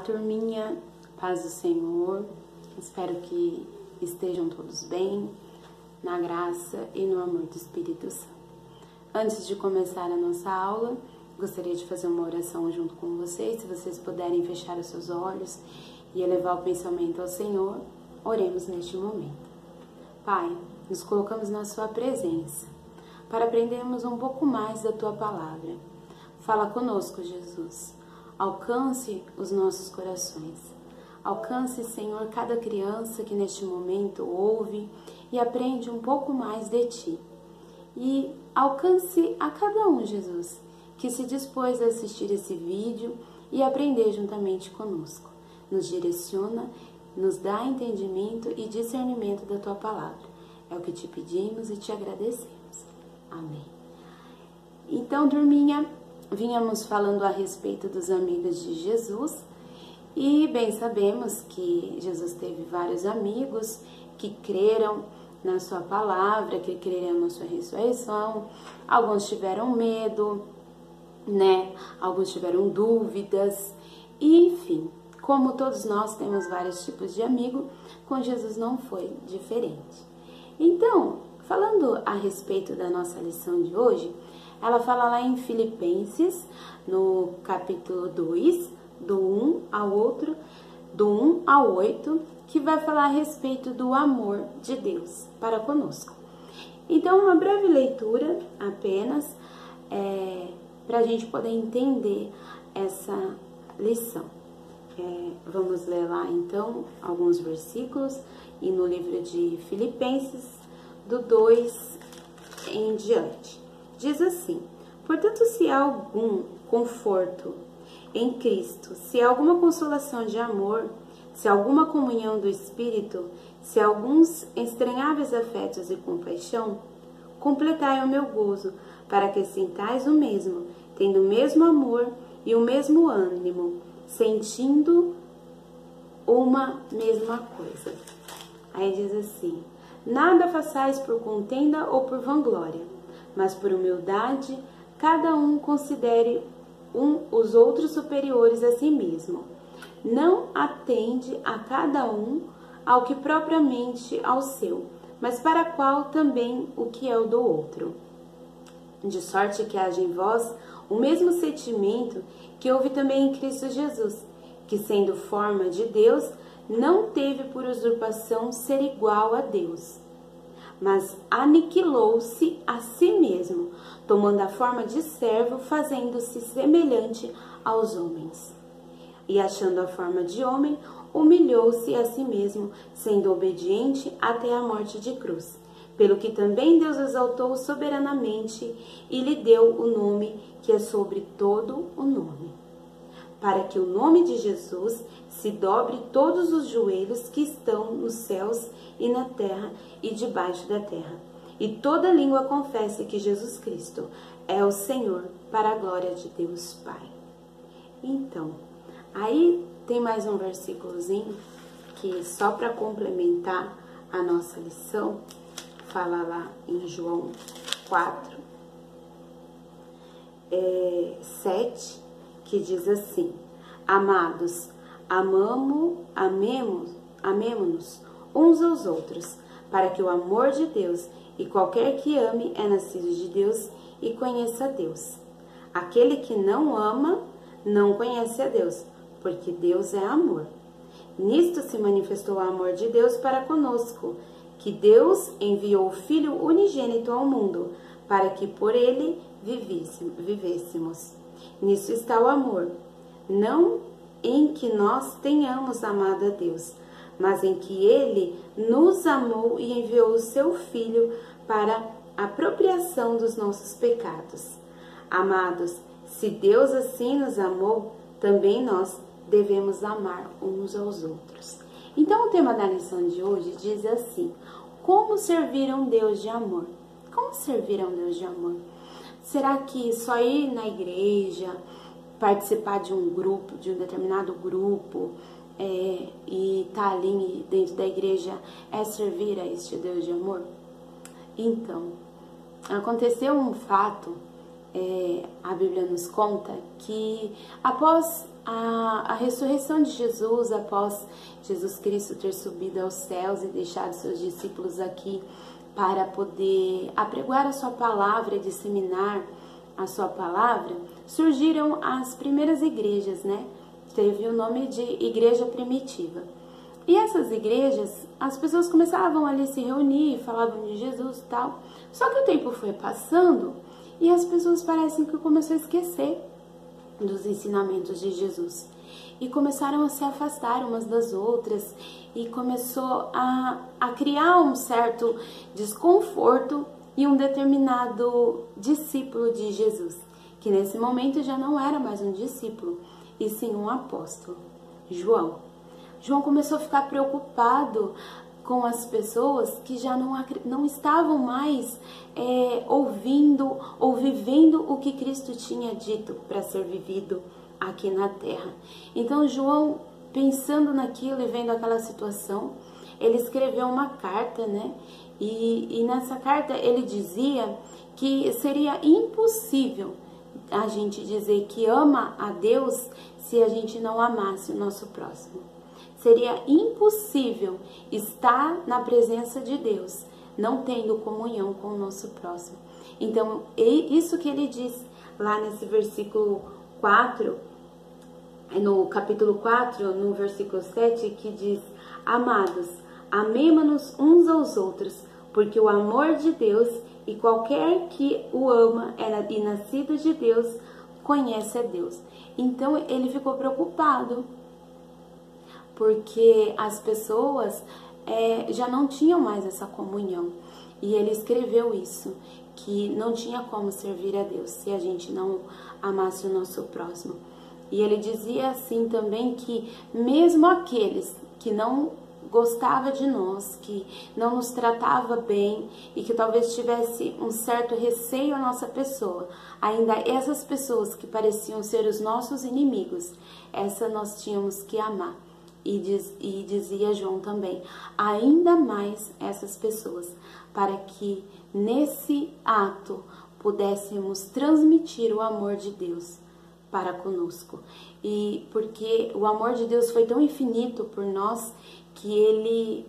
turminha, paz do Senhor, espero que estejam todos bem, na graça e no amor do Espírito Santo. Antes de começar a nossa aula, gostaria de fazer uma oração junto com vocês. Se vocês puderem fechar os seus olhos e elevar o pensamento ao Senhor, oremos neste momento. Pai, nos colocamos na sua presença para aprendermos um pouco mais da tua palavra. Fala conosco, Jesus. Alcance os nossos corações. Alcance, Senhor, cada criança que neste momento ouve e aprende um pouco mais de Ti. E alcance a cada um, Jesus, que se dispôs a assistir esse vídeo e aprender juntamente conosco. Nos direciona, nos dá entendimento e discernimento da Tua palavra. É o que te pedimos e te agradecemos. Amém. Então, turminha, vínhamos falando a respeito dos amigos de Jesus e bem sabemos que Jesus teve vários amigos que creram na sua palavra, que creram na sua ressurreição. Alguns tiveram medo, né? Alguns tiveram dúvidas e, enfim, como todos nós temos vários tipos de amigo, com Jesus não foi diferente. Então, falando a respeito da nossa lição de hoje, ela fala lá em Filipenses, no capítulo 2, do 1 ao 8, que vai falar a respeito do amor de Deus para conosco. Então, uma breve leitura apenas, para a gente poder entender essa lição. Vamos ler lá, então, alguns versículos, e no livro de Filipenses, do 2 em diante. Diz assim: portanto, se há algum conforto em Cristo, se há alguma consolação de amor, se há alguma comunhão do Espírito, se há alguns estranháveis afetos e compaixão, completai o meu gozo, para que sintais o mesmo, tendo o mesmo amor e o mesmo ânimo, sentindo uma mesma coisa. Aí diz assim: nada façais por contenda ou por vanglória, mas por humildade, cada um considere os outros superiores a si mesmo. Não atende a cada um ao que propriamente ao seu, mas para qual também o que é o do outro. De sorte que haja em vós o mesmo sentimento que houve também em Cristo Jesus, que sendo forma de Deus, não teve por usurpação ser igual a Deus, mas aniquilou-se a si mesmo, tomando a forma de servo, fazendo-se semelhante aos homens. E achando a forma de homem, humilhou-se a si mesmo, sendo obediente até a morte de cruz. Pelo que também Deus exaltou soberanamente e lhe deu o nome que é sobre todo o nome, para que o nome de Jesus se dobre todos os joelhos que estão nos céus e na terra e debaixo da terra, e toda língua confesse que Jesus Cristo é o Senhor, para a glória de Deus Pai. Então, aí tem mais um versículozinho que, só para complementar a nossa lição, fala lá em João 4, 7, que diz assim: amados, amemo-nos uns aos outros, para que o amor de Deus, e qualquer que ame é nascido de Deus e conheça a Deus. Aquele que não ama não conhece a Deus, porque Deus é amor. Nisto se manifestou o amor de Deus para conosco, que Deus enviou o Filho unigênito ao mundo, para que por ele vivêssemos. Nisso está o amor, não em que nós tenhamos amado a Deus, mas em que Ele nos amou e enviou o Seu Filho para a apropriação dos nossos pecados. Amados, se Deus assim nos amou, também nós devemos amar uns aos outros. Então, o tema da lição de hoje diz assim: como servir a um Deus de amor? Como servir a um Deus de amor? Será que só ir na igreja, participar de um grupo, de um determinado grupo, e estar ali dentro da igreja é servir a este Deus de amor? Então, aconteceu um fato a Bíblia nos conta que após a ressurreição de Jesus, após Jesus Cristo ter subido aos céus e deixado seus discípulos aqui para poder apregoar a sua palavra e disseminar a sua palavra, surgiram as primeiras igrejas, né? Teve o nome de igreja primitiva. E essas igrejas, as pessoas começavam ali a se reunir, falavam de Jesus e tal. Só que o tempo foi passando e as pessoas parecem que começaram a esquecer dos ensinamentos de Jesus. E começaram a se afastar umas das outras e começou a criar um certo desconforto e um determinado discípulo de Jesus, que nesse momento já não era mais um discípulo, e sim um apóstolo, João. João começou a ficar preocupado com as pessoas que já não estavam mais ouvindo ou vivendo o que Cristo tinha dito para ser vivido aqui na terra. Então João, pensando naquilo e vendo aquela situação, ele escreveu uma carta, né? E nessa carta ele dizia que seria impossível a gente dizer que ama a Deus se a gente não amasse o nosso próximo. Seria impossível estar na presença de Deus não tendo comunhão com o nosso próximo. Então, isso que ele diz lá nesse versículo 4, no capítulo 4, no versículo 7, que diz: amados, amemo-nos uns aos outros, porque o amor de Deus, e qualquer que o ama e nascido de Deus, conhece a Deus. Então ele ficou preocupado, porque as pessoas já não tinham mais essa comunhão. E ele escreveu isso, que não tinha como servir a Deus se a gente não amasse o nosso próximo. E ele dizia assim também que mesmo aqueles que não gostava de nós, que não nos tratava bem e que talvez tivesse um certo receio à nossa pessoa, ainda essas pessoas que pareciam ser os nossos inimigos, essa nós tínhamos que amar. E dizia João também, ainda mais essas pessoas, para que nesse ato pudéssemos transmitir o amor de Deus para conosco. E porque o amor de Deus foi tão infinito por nós que ele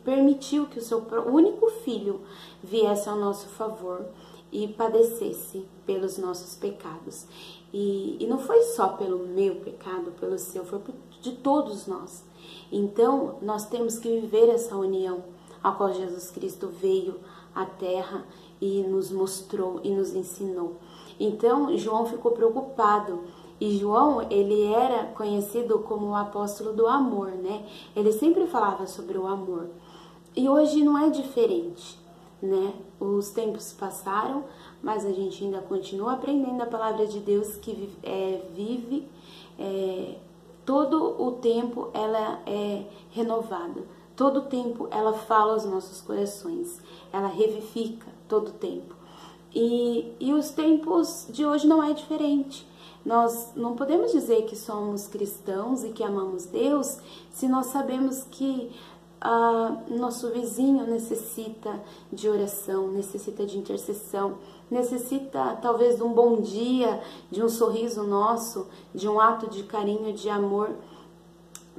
permitiu que o seu único filho viesse ao nosso favor e padecesse pelos nossos pecados. E não foi só pelo meu pecado, pelo seu, foi de todos nós. Então, nós temos que viver essa união a qual Jesus Cristo veio à terra e nos mostrou e nos ensinou. Então, João ficou preocupado. E João, ele era conhecido como o apóstolo do amor, né? Ele sempre falava sobre o amor. E hoje não é diferente, né? Os tempos passaram, mas a gente ainda continua aprendendo a palavra de Deus, que vive todo o tempo, ela é renovada. Todo o tempo ela fala aos nossos corações, ela revivifica todo o tempo. E os tempos de hoje não é diferente. Nós não podemos dizer que somos cristãos e que amamos Deus se nós sabemos que nosso vizinho necessita de oração, necessita de intercessão, necessita talvez de um bom dia, de um sorriso nosso, de um ato de carinho, de amor,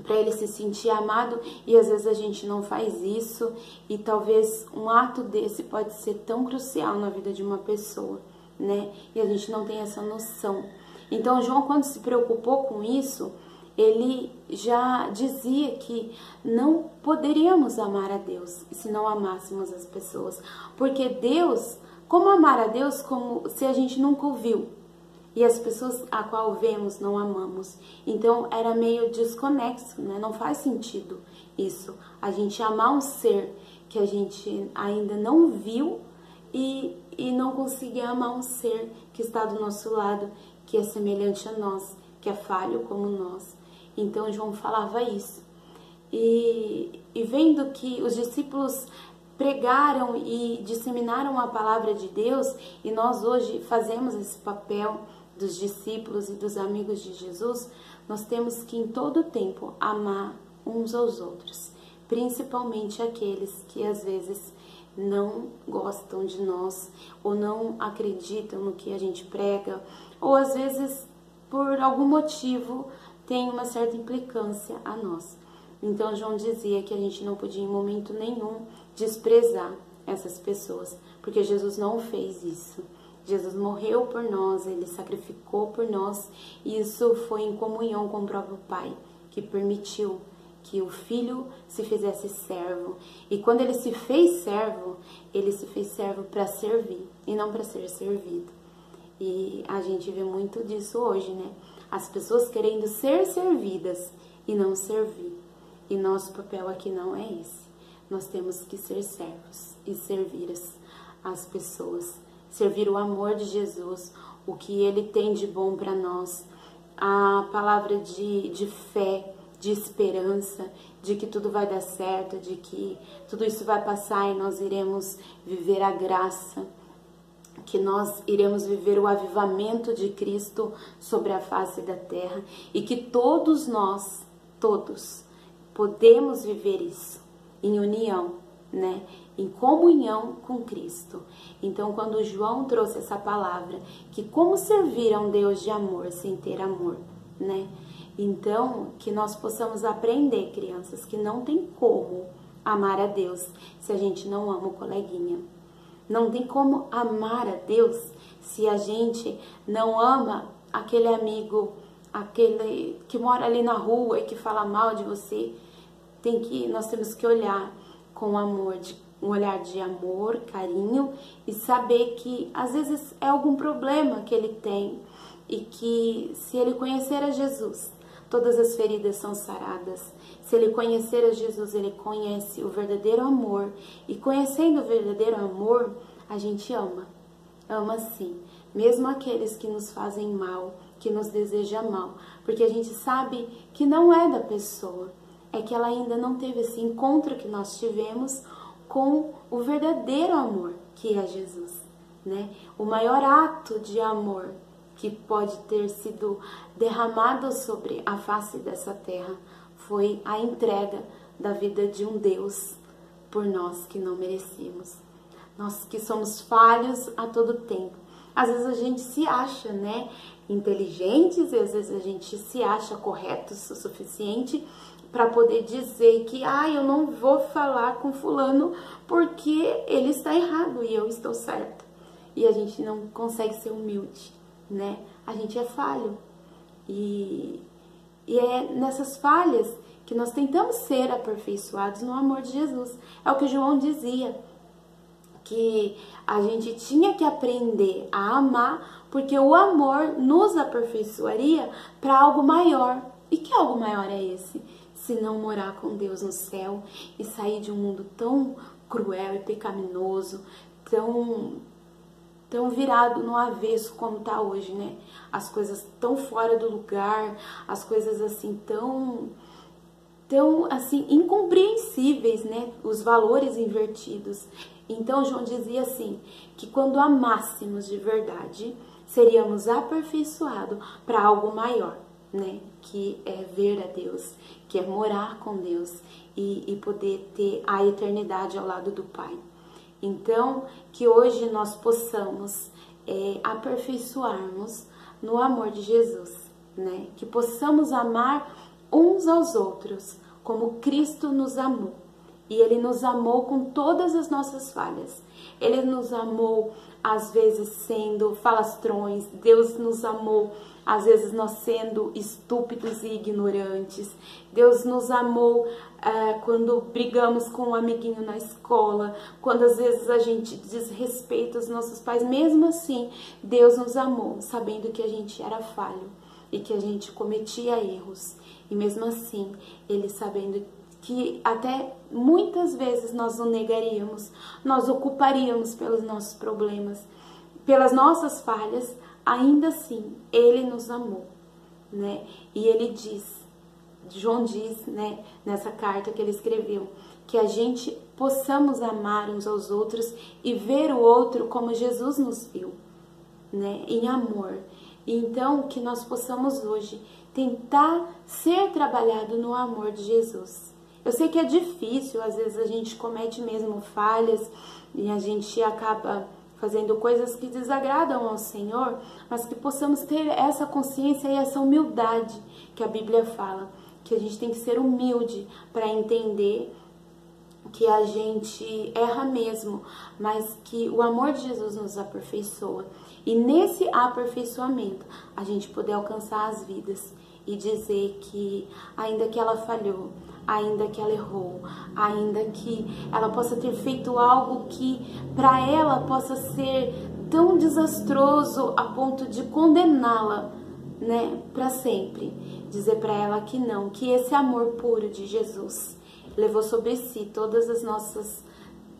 para ele se sentir amado, e às vezes a gente não faz isso, e talvez um ato desse pode ser tão crucial na vida de uma pessoa, né? E a gente não tem essa noção. Então João, quando se preocupou com isso, ele já dizia que não poderíamos amar a Deus se não amássemos as pessoas. Porque Deus, como amar a Deus como se a gente nunca o viu? E as pessoas a qual vemos não amamos. Então era meio desconexo, né? Não faz sentido isso. A gente amar um ser que a gente ainda não viu e não conseguir amar um ser que está do nosso lado, que é semelhante a nós, que é falho como nós. Então João falava isso. E vendo que os discípulos pregaram e disseminaram a palavra de Deus, e nós hoje fazemos esse papel dos discípulos e dos amigos de Jesus, nós temos que em todo tempo amar uns aos outros, principalmente aqueles que às vezes não gostam de nós, ou não acreditam no que a gente prega, ou às vezes, por algum motivo, tem uma certa implicância a nós. Então, João dizia que a gente não podia em momento nenhum desprezar essas pessoas, porque Jesus não fez isso. Jesus morreu por nós, Ele sacrificou por nós, e isso foi em comunhão com o próprio Pai, que permitiu que o Filho se fizesse servo. E quando Ele se fez servo para servir e não para ser servido. E a gente vê muito disso hoje, né? As pessoas querendo ser servidas e não servir. E nosso papel aqui não é esse. Nós temos que ser servos e servir as pessoas. Servir o amor de Jesus, o que Ele tem de bom para nós. A palavra de fé, de esperança, de que tudo vai dar certo, de que tudo isso vai passar e nós iremos viver a graça, que nós iremos viver o avivamento de Cristo sobre a face da terra e que todos nós, todos, podemos viver isso em união, né? Em comunhão com Cristo. Então, quando João trouxe essa palavra, que como servir a um Deus de amor sem ter amor, né? Então, que nós possamos aprender, crianças, que não tem como amar a Deus se a gente não ama o coleguinha. Não tem como amar a Deus se a gente não ama aquele amigo, aquele que mora ali na rua e que fala mal de você. Nós temos que olhar com amor, um olhar de amor, carinho, e saber que às vezes é algum problema que ele tem e que se ele conhecer a Jesus, todas as feridas são saradas. Se ele conhecer a Jesus, ele conhece o verdadeiro amor. E conhecendo o verdadeiro amor, a gente ama. Ama sim. Mesmo aqueles que nos fazem mal, que nos desejam mal. Porque a gente sabe que não é da pessoa. É que ela ainda não teve esse encontro que nós tivemos com o verdadeiro amor, que é Jesus, né? O maior ato de amor que pode ter sido derramado sobre a face dessa terra foi a entrega da vida de um Deus por nós que não merecíamos. Nós que somos falhos a todo tempo. Às vezes a gente se acha, né, inteligentes, e às vezes a gente se acha corretos o suficiente para poder dizer que eu não vou falar com fulano porque ele está errado e eu estou certa. E a gente não consegue ser humilde, né? A gente é falho. E é nessas falhas que nós tentamos ser aperfeiçoados no amor de Jesus. É o que João dizia, que a gente tinha que aprender a amar, porque o amor nos aperfeiçoaria para algo maior. E que algo maior é esse? Se não morar com Deus no céu e sair de um mundo tão cruel e pecaminoso, tão virado no avesso como está hoje, né? As coisas tão fora do lugar, as coisas assim tão assim incompreensíveis, né? Os valores invertidos. Então João dizia assim, que quando amássemos de verdade, seríamos aperfeiçoados para algo maior, né? Que é ver a Deus, que é morar com Deus e poder ter a eternidade ao lado do Pai. Então, que hoje nós possamos aperfeiçoarmos no amor de Jesus, né? Que possamos amar uns aos outros como Cristo nos amou. E Ele nos amou com todas as nossas falhas. Ele nos amou, às vezes, sendo falastrões. Deus nos amou, às vezes, nós sendo estúpidos e ignorantes. Deus nos amou quando brigamos com um amiguinho na escola. Quando, às vezes, a gente desrespeita os nossos pais. Mesmo assim, Deus nos amou, sabendo que a gente era falho e que a gente cometia erros. E mesmo assim, Ele sabendo que até muitas vezes nós o negaríamos, nós o culparíamos pelos nossos problemas, pelas nossas falhas, ainda assim, Ele nos amou, né? E Ele diz, João diz, né, nessa carta que ele escreveu, que a gente possamos amar uns aos outros e ver o outro como Jesus nos viu, né, em amor. E então, que nós possamos hoje tentar ser trabalhado no amor de Jesus. Eu sei que é difícil, às vezes a gente comete mesmo falhas e a gente acaba fazendo coisas que desagradam ao Senhor, mas que possamos ter essa consciência e essa humildade que a Bíblia fala, que a gente tem que ser humilde para entender que a gente erra mesmo, mas que o amor de Jesus nos aperfeiçoa. E nesse aperfeiçoamento, a gente poder alcançar as vidas e dizer que ainda que ela falhou, ainda que ela errou, ainda que ela possa ter feito algo que para ela possa ser tão desastroso a ponto de condená-la, né, para sempre, dizer para ela que não, que esse amor puro de Jesus levou sobre si todas as nossas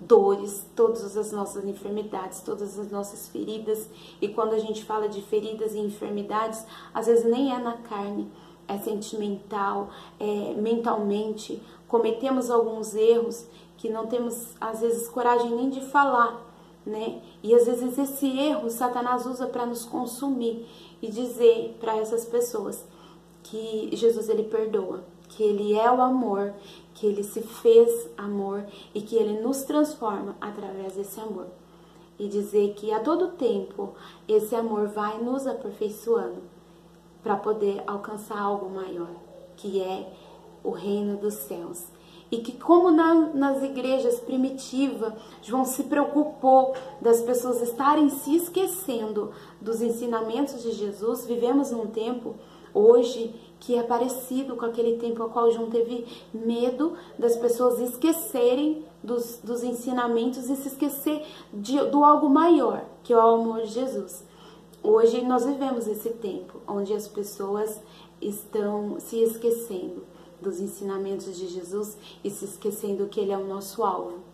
dores, todas as nossas enfermidades, todas as nossas feridas. E quando a gente fala de feridas e enfermidades, às vezes nem é na carne, é sentimental, é mentalmente. Cometemos alguns erros que não temos, às vezes, coragem nem de falar, né? E às vezes esse erro Satanás usa para nos consumir e dizer para essas pessoas que Jesus, ele perdoa, que ele é o amor, que ele se fez amor e que ele nos transforma através desse amor. E dizer que a todo tempo esse amor vai nos aperfeiçoando para poder alcançar algo maior, que é o reino dos céus. E que como nas igrejas primitivas, João se preocupou das pessoas estarem se esquecendo dos ensinamentos de Jesus, vivemos num tempo hoje que é parecido com aquele tempo ao qual João teve medo das pessoas esquecerem dos ensinamentos e se esquecer do algo maior, que é o amor de Jesus. Hoje nós vivemos esse tempo onde as pessoas estão se esquecendo dos ensinamentos de Jesus e se esquecendo que ele é o nosso alvo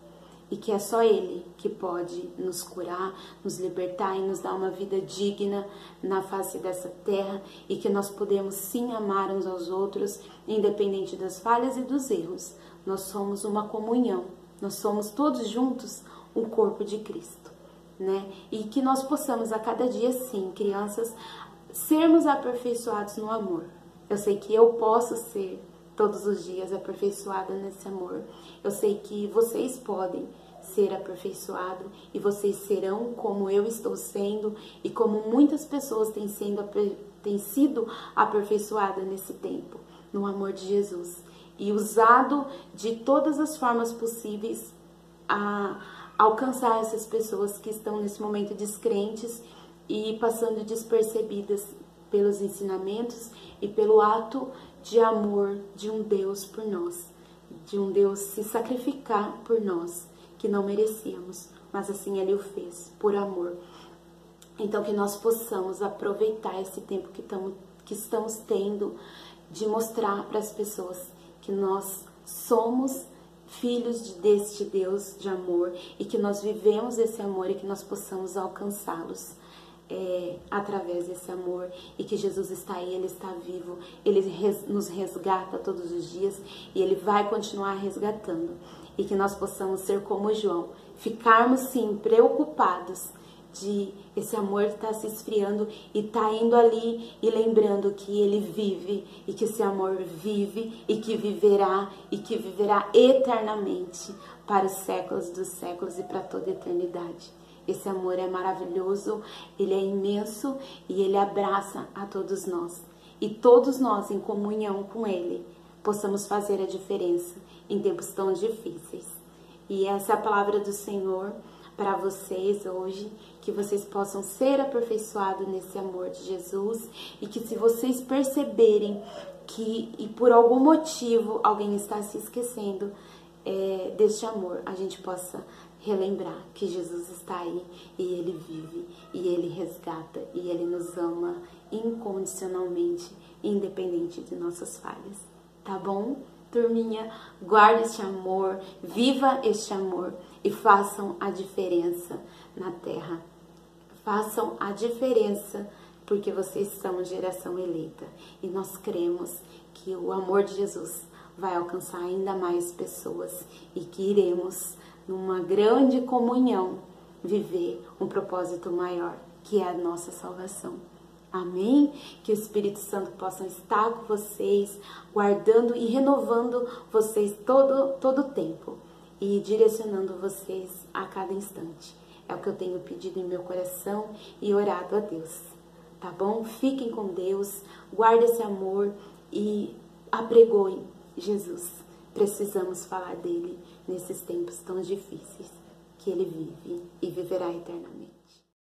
e que é só ele que pode nos curar, nos libertar e nos dar uma vida digna na face dessa terra e que nós podemos sim amar uns aos outros, independente das falhas e dos erros. Nós somos uma comunhão, nós somos todos juntos um corpo de Cristo, né? E que nós possamos a cada dia sim, crianças, sermos aperfeiçoados no amor. Eu sei que eu posso ser todos os dias aperfeiçoada nesse amor. Eu sei que vocês podem ser aperfeiçoados e vocês serão como eu estou sendo e como muitas pessoas têm sido aperfeiçoadas nesse tempo, no amor de Jesus. E usado de todas as formas possíveis a alcançar essas pessoas que estão nesse momento descrentes e passando despercebidas pelos ensinamentos e pelo ato de amor de um Deus por nós, de um Deus se sacrificar por nós, que não merecíamos, mas assim Ele o fez, por amor. Então que nós possamos aproveitar esse tempo que estamos tendo, de mostrar para as pessoas que nós somos filhos deste Deus de amor e que nós vivemos esse amor e que nós possamos alcançá-los. Através desse amor e que Jesus está aí, Ele está vivo, Ele nos resgata todos os dias e Ele vai continuar resgatando e que nós possamos ser como João, ficarmos sim preocupados de esse amor estar se esfriando e tá indo ali e lembrando que Ele vive e que esse amor vive e que viverá eternamente para os séculos dos séculos e para toda a eternidade. Esse amor é maravilhoso, ele é imenso e ele abraça a todos nós. E todos nós, em comunhão com ele, possamos fazer a diferença em tempos tão difíceis. E essa é a palavra do Senhor para vocês hoje, que vocês possam ser aperfeiçoados nesse amor de Jesus e que se vocês perceberem que e por algum motivo alguém está se esquecendo deste amor, a gente possa relembrar que Jesus está aí e Ele vive, e Ele resgata, e Ele nos ama incondicionalmente, independente de nossas falhas. Tá bom? Turminha, guarde este amor, viva este amor e façam a diferença na terra. Façam a diferença porque vocês são geração eleita. E nós cremos que o amor de Jesus vai alcançar ainda mais pessoas e que iremos numa grande comunhão, viver um propósito maior, que é a nossa salvação. Amém? Que o Espírito Santo possa estar com vocês, guardando e renovando vocês todo o tempo e direcionando vocês a cada instante. É o que eu tenho pedido em meu coração e orado a Deus, tá bom? Fiquem com Deus, guardem esse amor e apregoem Jesus. Precisamos falar dele nesses tempos tão difíceis que ele vive e viverá eternamente.